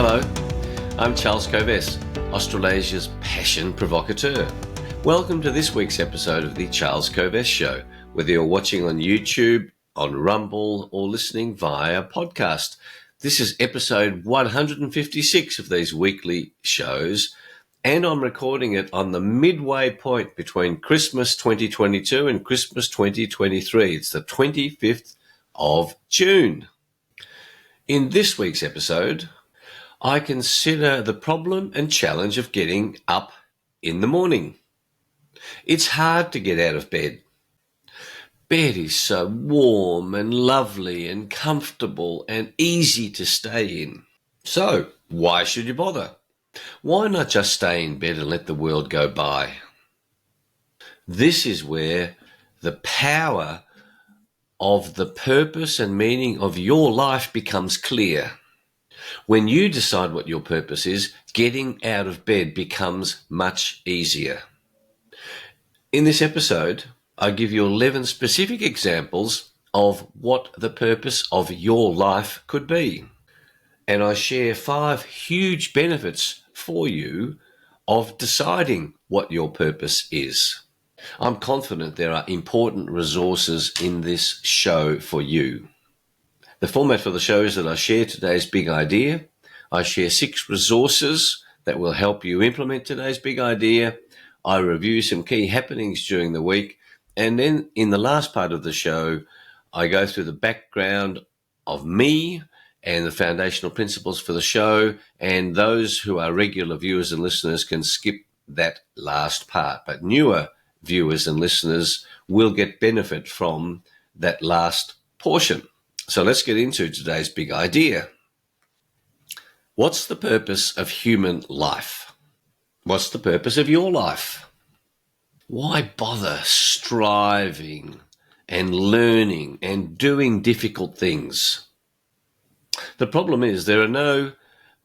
Hello, I'm Charles Coves, Australasia's passion provocateur. Welcome to this week's episode of The Charles Coves Show, whether you're watching on YouTube, on Rumble, or listening via podcast. This is episode 156 of these weekly shows, and I'm recording it on the midway point between Christmas 2022 and Christmas 2023. It's the 25th of June. In this week's episode, I consider the problem and challenge of getting up in the morning. It's hard to get out of bed. Bed is so warm and lovely and comfortable and easy to stay in. So, why should you bother? Why not just stay in bed and let the world go by? This is where the power of the purpose and meaning of your life becomes clear. When you decide what your purpose is, getting out of bed becomes much easier. In this episode, I give you 11 specific examples of what the purpose of your life could be. And I share 5 huge benefits for you of deciding what your purpose is. I'm confident there are important resources in this show for you. The format for the show is that I share today's big idea. I share 6 resources that will help you implement today's big idea. I review some key happenings during the week. And then in the last part of the show, I go through the background of me and the foundational principles for the show. And those who are regular viewers and listeners can skip that last part. But newer viewers and listeners will get benefit from that last portion. So let's get into today's big idea. What's the purpose of human life? What's the purpose of your life? Why bother striving and learning and doing difficult things? The problem is there are no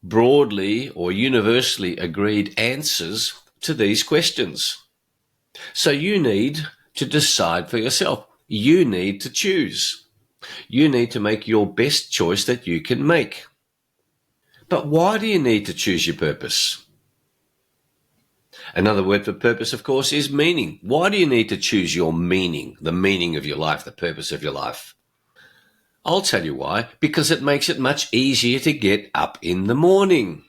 broadly or universally agreed answers to these questions. So you need to decide for yourself. You need to choose. You need to make your best choice that you can make. But why do you need to choose your purpose? Another word for purpose, of course, is meaning. Why do you need to choose your meaning, the meaning of your life, the purpose of your life? I'll tell you why. Because it makes it much easier to get up in the morning.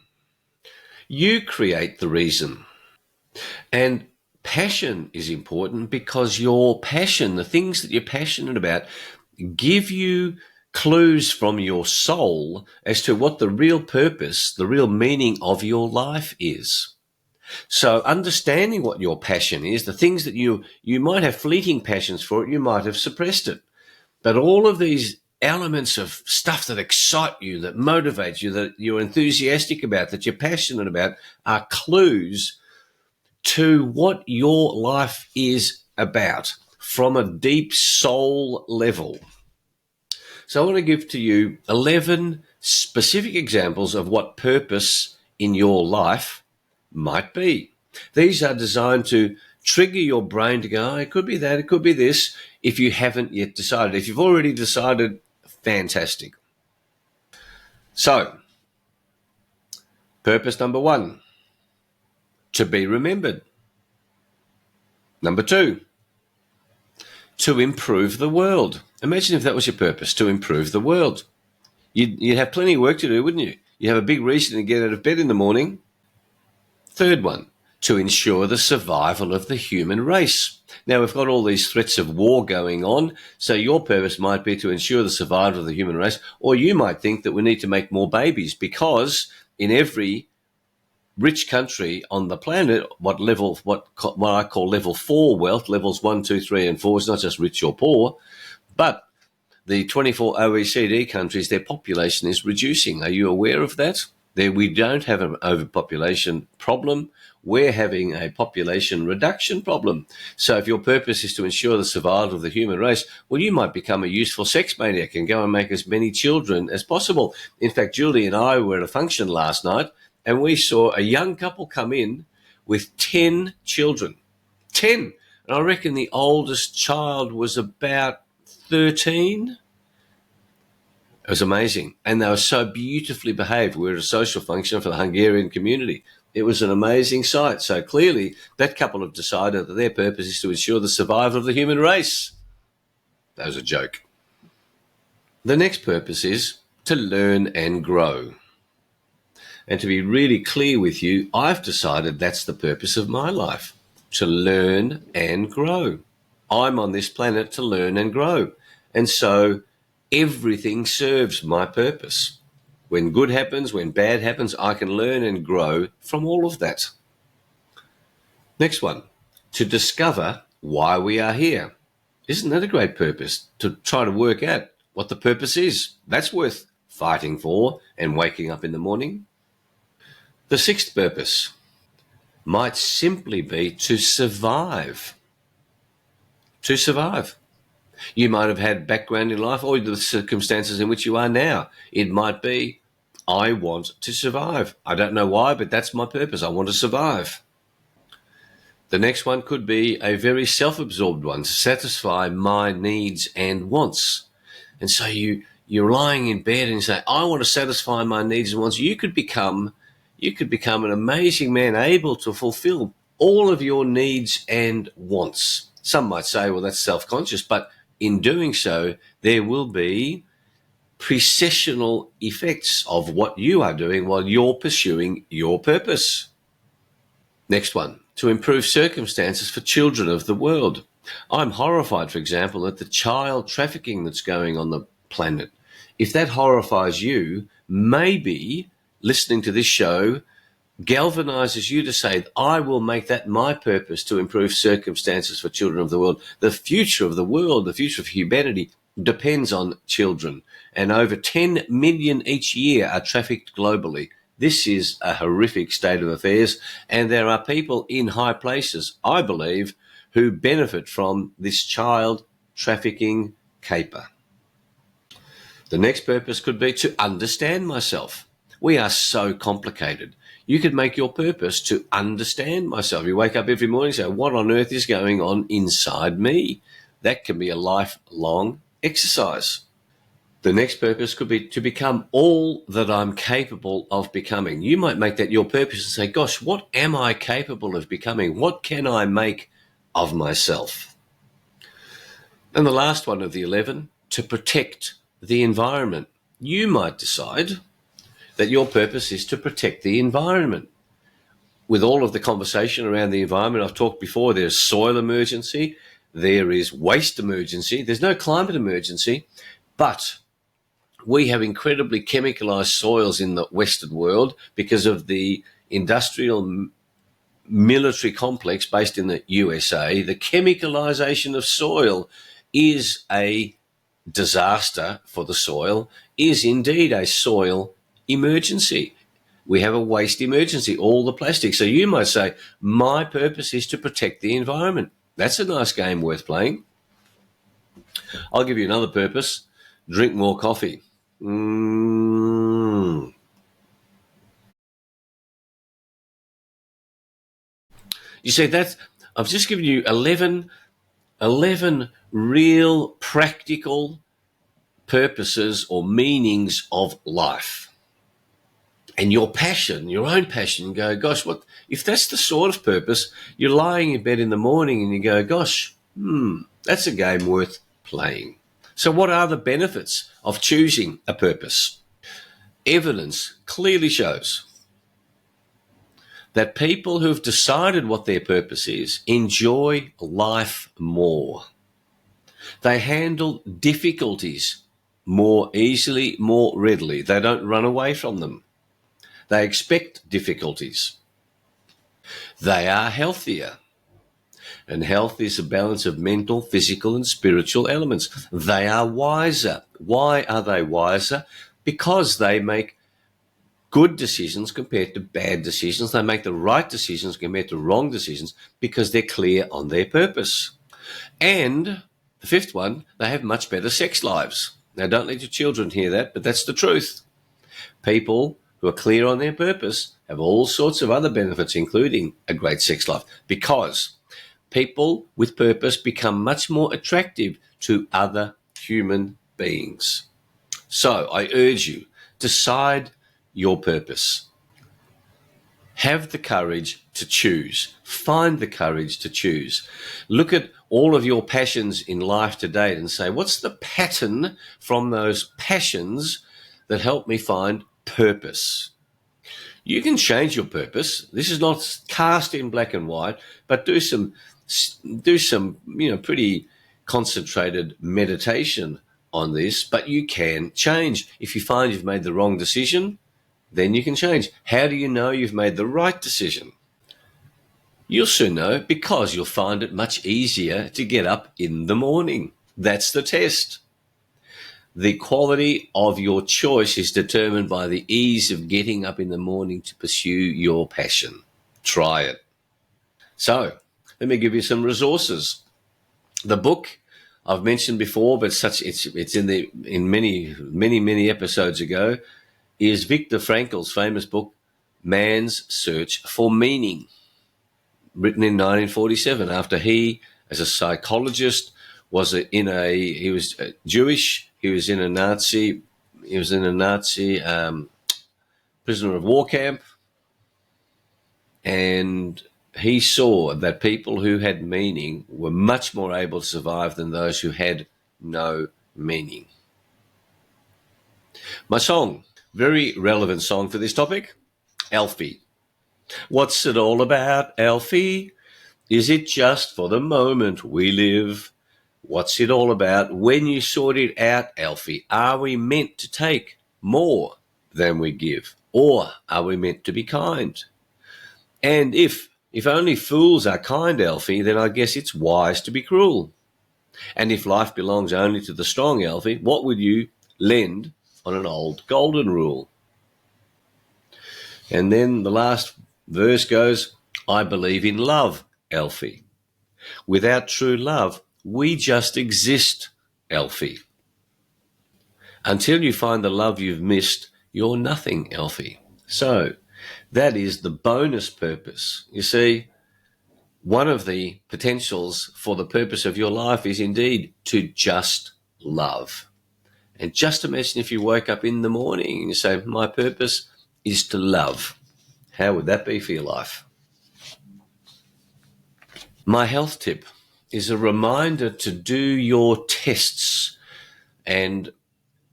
You create the reason. And passion is important because your passion, the things that you're passionate about, give you clues from your soul as to what the real purpose, the real meaning of your life is. So understanding what your passion is, the things that you might have fleeting passions for it, you might have suppressed it. But all of these elements of stuff that excite you, that motivate you, that you're enthusiastic about, that you're passionate about, are clues to what your life is about from a deep soul level. So I want to give to you 11 specific examples of what purpose in your life might be. These are designed to trigger your brain to go, oh, it could be that, it could be this, if you haven't yet decided. If you've already decided, fantastic. So, purpose number 1, to be remembered. Number 2, to improve the world. Imagine if that was your purpose, to improve the world. You'd have plenty of work to do, wouldn't you? You have a big reason to get out of bed in the morning. Third one, to ensure the survival of the human race. Now, we've got all these threats of war going on, so your purpose might be to ensure the survival of the human race, or you might think that we need to make more babies because in every rich country on the planet, what I call level 4 wealth, levels 1, 2, 3, and 4, is not just rich or poor, but the 24 OECD countries, their population is reducing. Are you aware of that? We don't have an overpopulation problem. We're having a population reduction problem. So if your purpose is to ensure the survival of the human race, well, you might become a useful sex maniac and go and make as many children as possible. In fact, Julie and I were at a function last night, and we saw a young couple come in with 10 children. 10. And I reckon the oldest child was about 13. It was amazing. And they were so beautifully behaved. We were at a social function for the Hungarian community. It was an amazing sight. So clearly that couple have decided that their purpose is to ensure the survival of the human race. That was a joke. The next purpose is to learn and grow. And to be really clear with you, I've decided that's the purpose of my life, to learn and grow. I'm on this planet to learn and grow. And so everything serves my purpose. When good happens, when bad happens, I can learn and grow from all of that. Next one, to discover why we are here. Isn't that a great purpose? To try to work out what the purpose is. That's worth fighting for and waking up in the morning. The sixth purpose might simply be to survive. To survive. You might have had background in life or the circumstances in which you are now. It might be, I want to survive. I don't know why, but that's my purpose. I want to survive. The next one could be a very self-absorbed one, to satisfy my needs and wants. And so you're lying in bed and you say, I want to satisfy my needs and wants. You could become an amazing man, able to fulfill all of your needs and wants. Some might say, well, that's self-conscious, but in doing so, there will be precessional effects of what you are doing while you're pursuing your purpose. Next one, to improve circumstances for children of the world. I'm horrified, for example, at the child trafficking that's going on the planet. If that horrifies you, maybe listening to this show galvanizes you to say, I will make that my purpose, to improve circumstances for children of the world. The future of the world, the future of humanity depends on children. And over 10 million each year are trafficked globally. This is a horrific state of affairs. And there are people in high places, I believe, who benefit from this child trafficking caper. The next purpose could be to understand myself. We are so complicated. You could make your purpose to understand myself. You wake up every morning and say, what on earth is going on inside me? That can be a lifelong exercise. The next purpose could be to become all that I'm capable of becoming. You might make that your purpose and say, gosh, what am I capable of becoming? What can I make of myself? And the last one of the 11, to protect the environment. You might decide that your purpose is to protect the environment. With all of the conversation around the environment, I've talked before, there's soil emergency, there is waste emergency, there's no climate emergency, but we have incredibly chemicalized soils in the Western world because of the industrial military complex based in the USA. The chemicalization of soil is a disaster for the soil, is indeed a soil emergency. We have a waste emergency, all the plastic. So you might say, my purpose is to protect the environment. That's a nice game worth playing. I'll give you another purpose. Drink more coffee. You see, I've just given you 11 real practical purposes or meanings of life. And your passion, your own passion, you go, gosh, what if that's the sort of purpose? You're lying in bed in the morning and you go, gosh, that's a game worth playing. So what are the benefits of choosing a purpose? Evidence clearly shows that people who've decided what their purpose is enjoy life more. They handle difficulties more easily, more readily. They don't run away from them. They expect difficulties. They are healthier. And health is a balance of mental, physical, and spiritual elements. They are wiser. Why are they wiser? Because they make good decisions compared to bad decisions. They make the right decisions compared to wrong decisions because they're clear on their purpose. And the fifth one, they have much better sex lives. Now, don't let your children hear that, but that's the truth. People who are clear on their purpose have all sorts of other benefits, including a great sex life, because people with purpose become much more attractive to other human beings. So I urge you, decide your purpose. Have the courage to choose. Find the courage to choose. Look at all of your passions in life to date and say, what's the pattern from those passions that help me find purpose? You can change your purpose. This is not cast in black and white, but do some pretty concentrated meditation on this, but you can change. If you find you've made the wrong decision, then you can change. How do you know you've made the right decision? You'll soon know, because you'll find it much easier to get up in the morning. That's the test. The quality of your choice is determined by the ease of getting up in the morning to pursue your passion. Try it. So, let me give you some resources. The book I've mentioned before, but it's in many episodes ago, is Viktor Frankl's famous book, Man's Search for Meaning, written in 1947 after he, as a psychologist, he was Jewish. He was in a Nazi prisoner of war camp, and he saw that people who had meaning were much more able to survive than those who had no meaning. My song, very relevant song for this topic, Alfie. What's it all about, Alfie? Is it just for the moment we live? What's it all about when you sort it out, Alfie? Are we meant to take more than we give? Or are we meant to be kind? And if only fools are kind, Alfie, then I guess it's wise to be cruel. And if life belongs only to the strong, Alfie, what would you lend on an old golden rule? And then the last verse goes, I believe in love, Alfie. Without true love, we just exist, Alfie. Until you find the love you've missed, you're nothing, Alfie. So that is the bonus purpose. You see, one of the potentials for the purpose of your life is indeed to just love. And just imagine if you woke up in the morning and you say, my purpose is to love. How would that be for your life? My health tip is a reminder to do your tests. And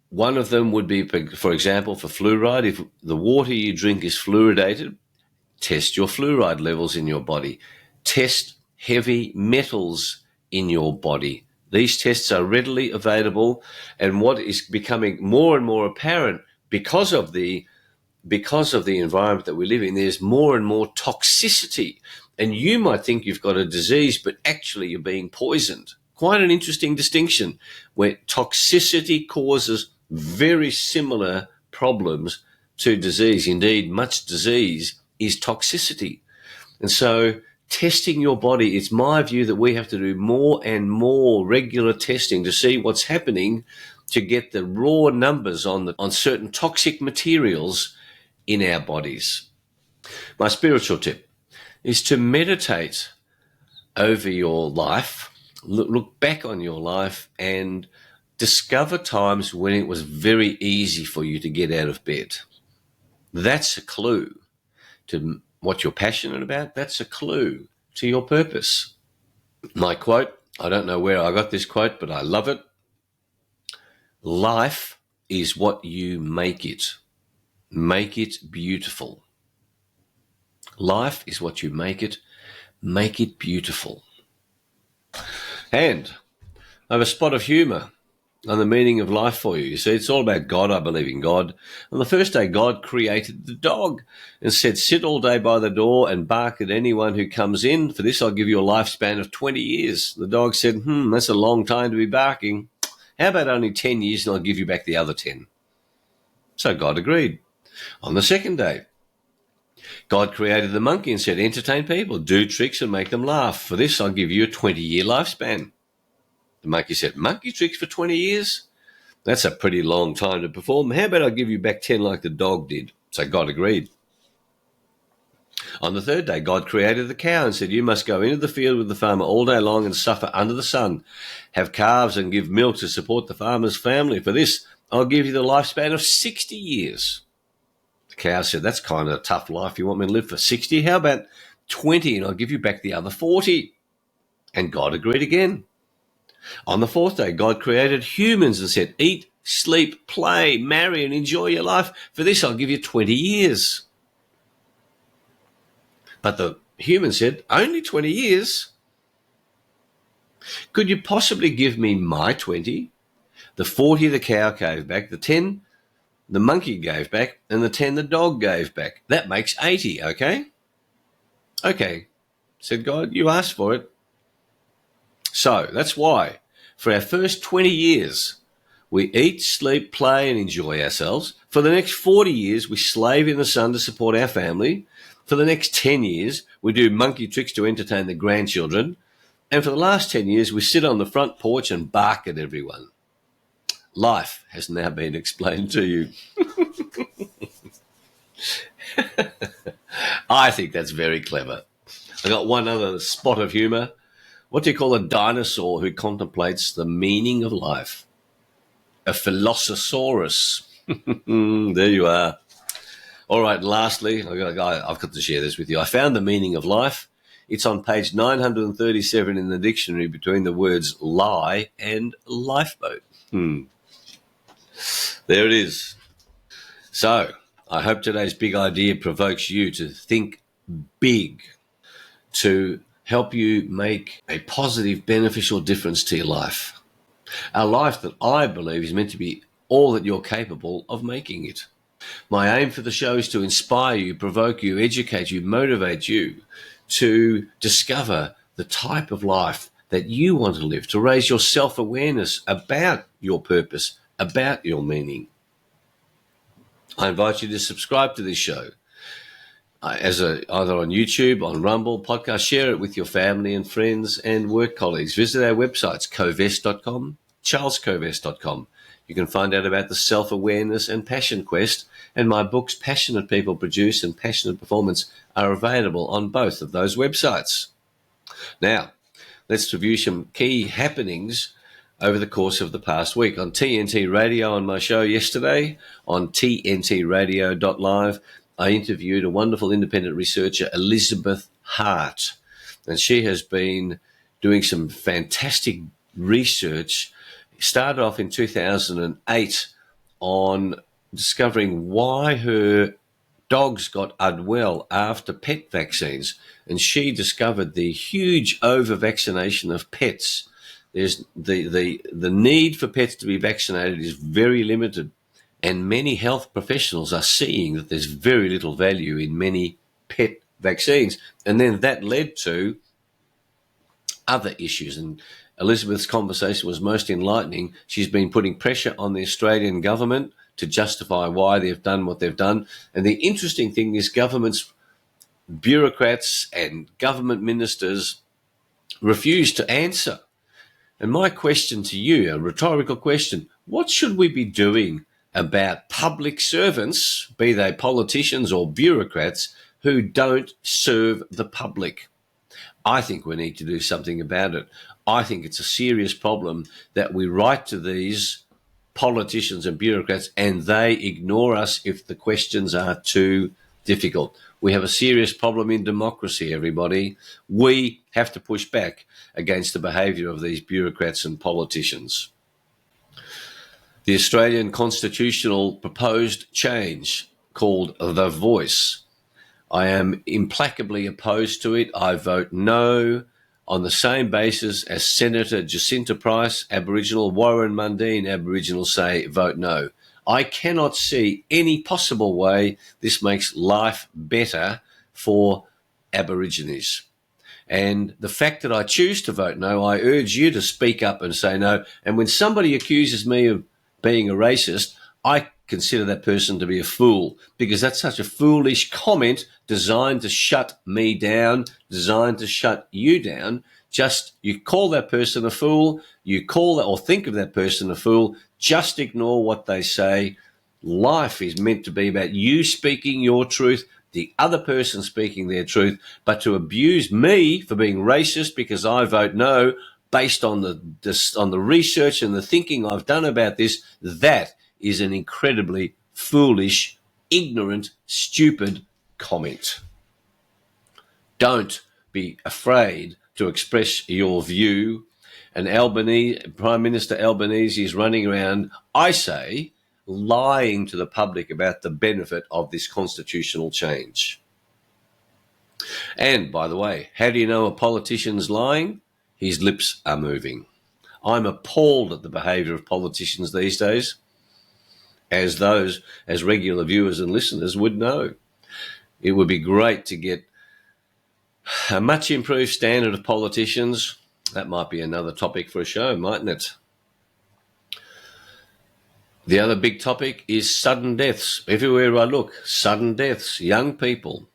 one of them would be, for example, for fluoride. If the water you drink is fluoridated, test your fluoride levels in your body. Test heavy metals in your body. These tests are readily available, and what is becoming more and more apparent because of the environment that we live in, there's more and more toxicity. And you might think you've got a disease, but actually you're being poisoned. Quite an interesting distinction, where toxicity causes very similar problems to disease. Indeed, much disease is toxicity. And so testing your body, it's my view that we have to do more and more regular testing to see what's happening, to get the raw numbers on certain toxic materials in our bodies. My spiritual tip is to meditate over your life, look back on your life and discover times when it was very easy for you to get out of bed. That's a clue to what you're passionate about. That's a clue to your purpose. My quote, I don't know where I got this quote, but I love it. Life is what you make it. Make it beautiful. Life is what you make it. Make it beautiful. And I have a spot of humour on the meaning of life for you. You see, it's all about God. I believe in God. On the first day, God created the dog and said, sit all day by the door and bark at anyone who comes in. For this, I'll give you a lifespan of 20 years. The dog said, that's a long time to be barking. How about only 10 years and I'll give you back the other 10? So God agreed. On the second day, God created the monkey and said, entertain people, do tricks and make them laugh. For this, I'll give you a 20-year lifespan. The monkey said, monkey tricks for 20 years? That's a pretty long time to perform. How about I give you back 10 like the dog did? So God agreed. On the third day, God created the cow and said, you must go into the field with the farmer all day long and suffer under the sun, have calves and give milk to support the farmer's family. For this, I'll give you the lifespan of 60 years. The cow said, that's kind of a tough life. You want me to live for 60? How about 20 and I'll give you back the other 40? And God agreed again. On the fourth day, God created humans and said, eat, sleep, play, marry, and enjoy your life. For this, I'll give you 20 years. But the human said, only 20 years? Could you possibly give me my 20? The 40 the cow gave back, the 10 the monkey gave back, and the 10 the dog gave back. That makes 80, okay? Okay, said God, you asked for it. So that's why for our first 20 years, we eat, sleep, play, and enjoy ourselves. For the next 40 years, we slave in the sun to support our family. For the next 10 years, we do monkey tricks to entertain the grandchildren. And for the last 10 years, we sit on the front porch and bark at everyone. Life has now been explained to you. I think that's very clever. I got one other spot of humour. What do you call a dinosaur who contemplates the meaning of life? A philosophosaurus. There you are. All right, lastly, I've got to share this with you. I found the meaning of life. It's on page 937 in the dictionary between the words lie and lifeboat. There it is. So I hope today's big idea provokes you to think big, to help you make a positive, beneficial difference to your life. A life that I believe is meant to be all that you're capable of making it. My aim for the show is to inspire you, provoke you, educate you, motivate you to discover the type of life that you want to live, to raise your self-awareness about your purpose, about your meaning. I invite you to subscribe to this show either on YouTube, on Rumble, podcast. Share it with your family and friends and work colleagues. Visit our websites, covest.com, charlescovest.com. You can find out about the Self-Awareness and Passion Quest, and my books, Passionate People Produce and Passionate Performance, are available on both of those websites. Now, let's review some key happenings over the course of the past week. On TNT Radio, on my show yesterday, on TNTRadio.Live, I interviewed a wonderful independent researcher, Elizabeth Hart, and she has been doing some fantastic research. Started off in 2008 on discovering why her dogs got unwell after pet vaccines, and she discovered the huge over-vaccination of pets. There's the need for pets to be vaccinated is very limited, and many health professionals are seeing that there's very little value in many pet vaccines. And then that led to other issues, and Elizabeth's conversation was most enlightening. She's been putting pressure on the Australian government to justify why they've done what they've done. And the interesting thing is governments, bureaucrats and government ministers refuse to answer. And my question to you, a rhetorical question, what should we be doing about public servants, be they politicians or bureaucrats, who don't serve the public? I think we need to do something about it. I think it's a serious problem that we write to these politicians and bureaucrats and they ignore us if the questions are too difficult. We have a serious problem in democracy, everybody. We have to push back against the behaviour of these bureaucrats and politicians. The Australian constitutional proposed change called The Voice. I am implacably opposed to it. I vote no on the same basis as Senator Jacinta Price, Aboriginal, Warren Mundine, Aboriginal, say vote no. I cannot see any possible way this makes life better for Aborigines. And the fact that I choose to vote no, I urge you to speak up and say no. And when somebody accuses me of being a racist, I consider that person to be a fool, because that's such a foolish comment designed to shut me down, designed to shut you down. Just, you call that person a fool, you call that or think of that person a fool, just ignore what they say. Life is meant to be about you speaking your truth, the other person speaking their truth, but to abuse me for being racist because I vote no based on the research and the thinking I've done about this, that is an incredibly foolish, ignorant, stupid comment. Don't be afraid to express your view. And Prime Minister Albanese is running around, I say, lying to the public about the benefit of this constitutional change. And by the way, how do you know a politician's lying? His lips are moving. I'm appalled at the behaviour of politicians these days, as regular viewers and listeners would know. It would be great to get a much improved standard of politicians. That might be another topic for a show, mightn't it? The other big topic is sudden deaths. Everywhere I look, sudden deaths. Young people,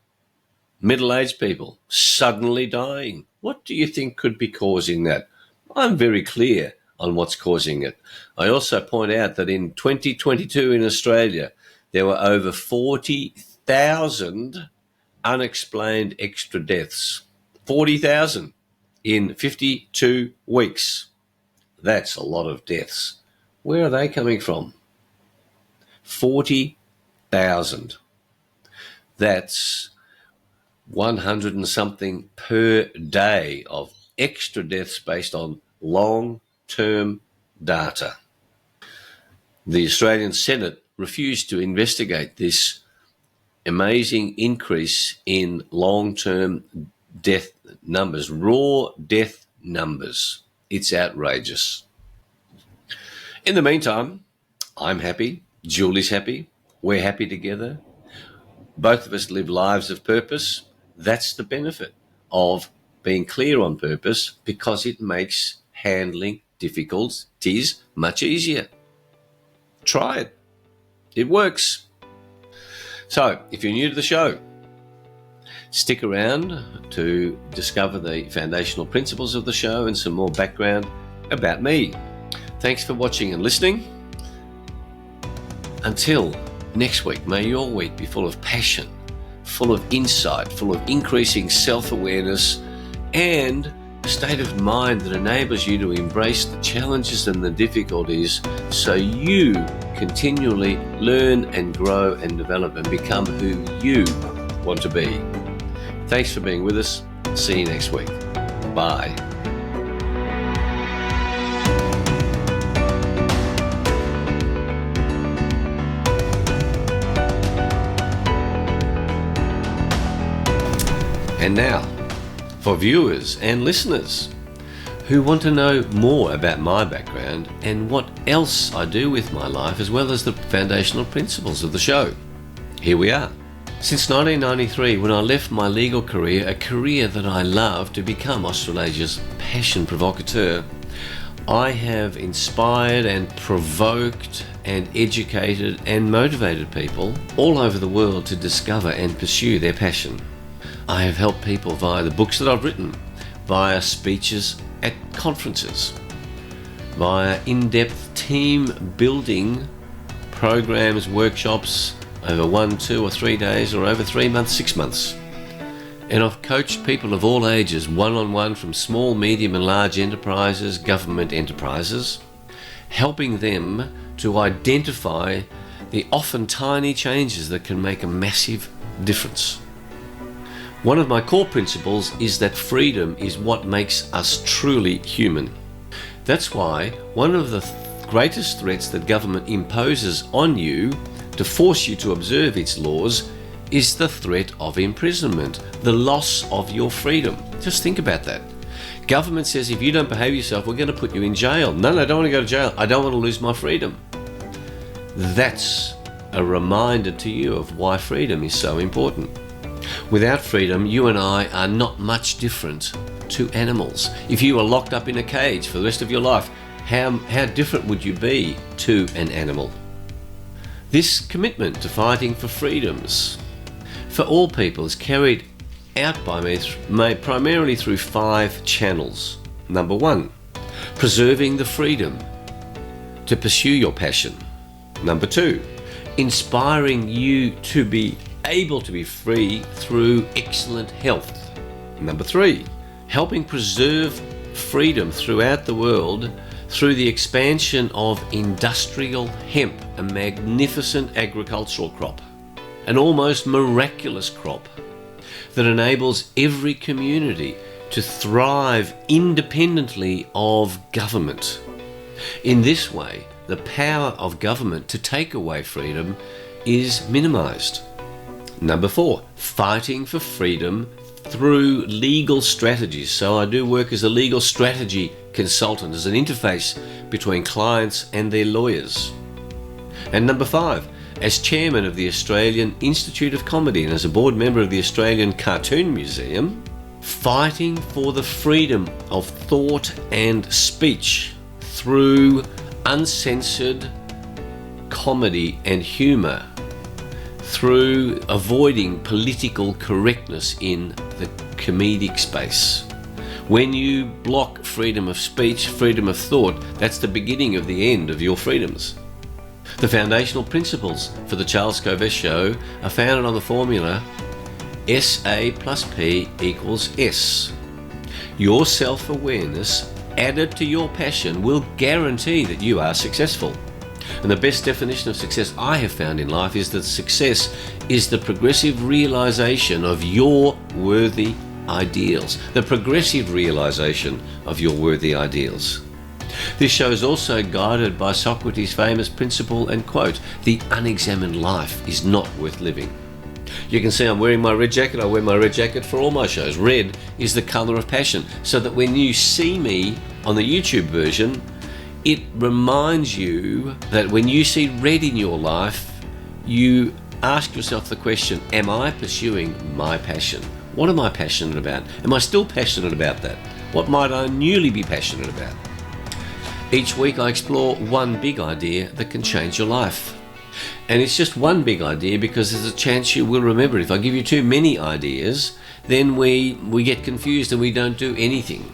middle-aged people, suddenly dying. What do you think could be causing that? I'm very clear on what's causing it. I also point out that in 2022 in Australia, there were over 40,000 unexplained extra deaths. 40,000 in 52 weeks. That's a lot of deaths. Where are they coming from? 40,000. That's 100 and something per day of extra deaths based on long-term data. The Australian Senate refused to investigate this amazing increase in long-term death numbers, raw death numbers. It's outrageous. In the meantime, I'm happy, Julie's happy, we're happy together. Both of us live lives of purpose. That's the benefit of being clear on purpose, because it makes handling difficulties much easier. Try it. It works. So, if you're new to the show, stick around to discover the foundational principles of the show and some more background about me. Thanks for watching and listening. Until next week, may your week be full of passion, full of insight, full of increasing self-awareness, and a state of mind that enables you to embrace the challenges and the difficulties so you continually learn and grow and develop and become who you want to be. Thanks for being with us. See you next week. Bye. And now, for viewers and listeners who want to know more about my background and what else I do with my life, as well as the foundational principles of the show, here we are. Since 1993, when I left my legal career, a career that I love, to become Australasia's passion provocateur, I have inspired and provoked and educated and motivated people all over the world to discover and pursue their passion. I have helped people via the books that I've written, via speeches at conferences, via in-depth team building programs, workshops over 1, 2 or 3 days, or over 3 months, 6 months. And I've coached people of all ages, one-on-one, from small, medium and large enterprises, government enterprises, helping them to identify the often tiny changes that can make a massive difference. One of my core principles is that freedom is what makes us truly human. That's why one of the greatest threats that government imposes on you to force you to observe its laws is the threat of imprisonment, the loss of your freedom. Just think about that. Government says if you don't behave yourself, we're going to put you in jail. No, I don't want to go to jail. I don't want to lose my freedom. That's a reminder to you of why freedom is so important. Without freedom, you and I are not much different to animals. If you were locked up in a cage for the rest of your life, how different would you be to an animal? This commitment to fighting for freedoms for all people is carried out by me primarily through 5 channels. Number 1, preserving the freedom to pursue your passion. Number 2, inspiring you to be able to be free through excellent health. Number 3, helping preserve freedom throughout the world through the expansion of industrial hemp a magnificent agricultural crop, an almost miraculous crop that enables every community to thrive independently of government. In this way, the power of government to take away freedom is minimized. Number 4, fighting for freedom through legal strategies. So I do work as a legal strategy consultant, as an interface between clients and their lawyers. And number 5, as chairman of the Australian Institute of Comedy and as a board member of the Australian Cartoon Museum, fighting for the freedom of thought and speech through uncensored comedy and humour, through avoiding political correctness in the comedic space. When you block freedom of speech, freedom of thought, that's the beginning of the end of your freedoms. The foundational principles for the Charles Covess Show are founded on the formula SA plus P equals S. Your self-awareness added to your passion will guarantee that you are successful. And the best definition of success I have found in life is that success is the progressive realization of your worthy ideals. The progressive realization of your worthy ideals. This show is also guided by Socrates' famous principle and quote, "The unexamined life is not worth living." You can see I'm wearing my red jacket. I wear my red jacket for all my shows. Red is the colour of passion, so that when you see me on the YouTube version, it reminds you that when you see red in your life, you ask yourself the question, am I pursuing my passion? What am I passionate about? Am I still passionate about that? What might I newly be passionate about? Each week I explore one big idea that can change your life. And it's just one big idea because there's a chance you will remember it. If I give you too many ideas, then we get confused and we don't do anything.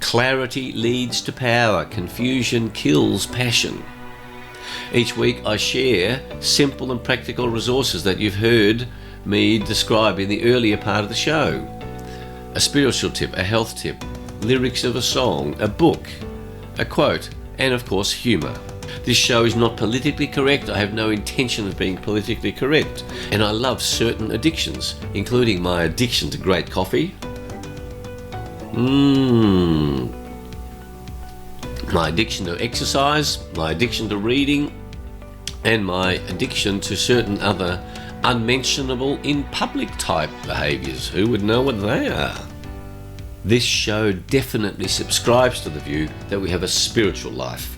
Clarity leads to power. Confusion kills passion. Each week I share simple and practical resources that you've heard me describe in the earlier part of the show. A spiritual tip, a health tip, lyrics of a song, a book, a quote, and of course humour. This show is not politically correct. I have no intention of being politically correct. And I love certain addictions, including my addiction to great coffee, my addiction to exercise, my addiction to reading, and my addiction to certain other unmentionable in public type behaviours. Who would know what they are? This show definitely subscribes to the view that we have a spiritual life.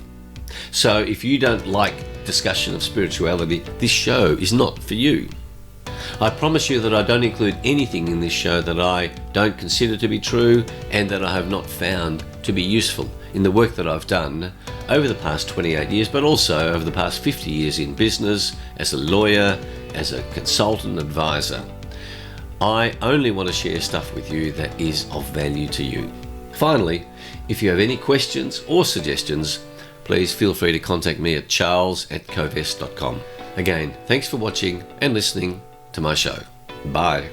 So if you don't like discussion of spirituality, this show is not for you. I promise you that I don't include anything in this show that I don't consider to be true and that I have not found to be useful in the work that I've done over the past 28 years, but also over the past 50 years in business, as a lawyer, as a consultant advisor. I only want to share stuff with you that is of value to you. Finally, if you have any questions or suggestions, please feel free to contact me at charles@covess.com. Again, thanks for watching and listening to my show. Bye.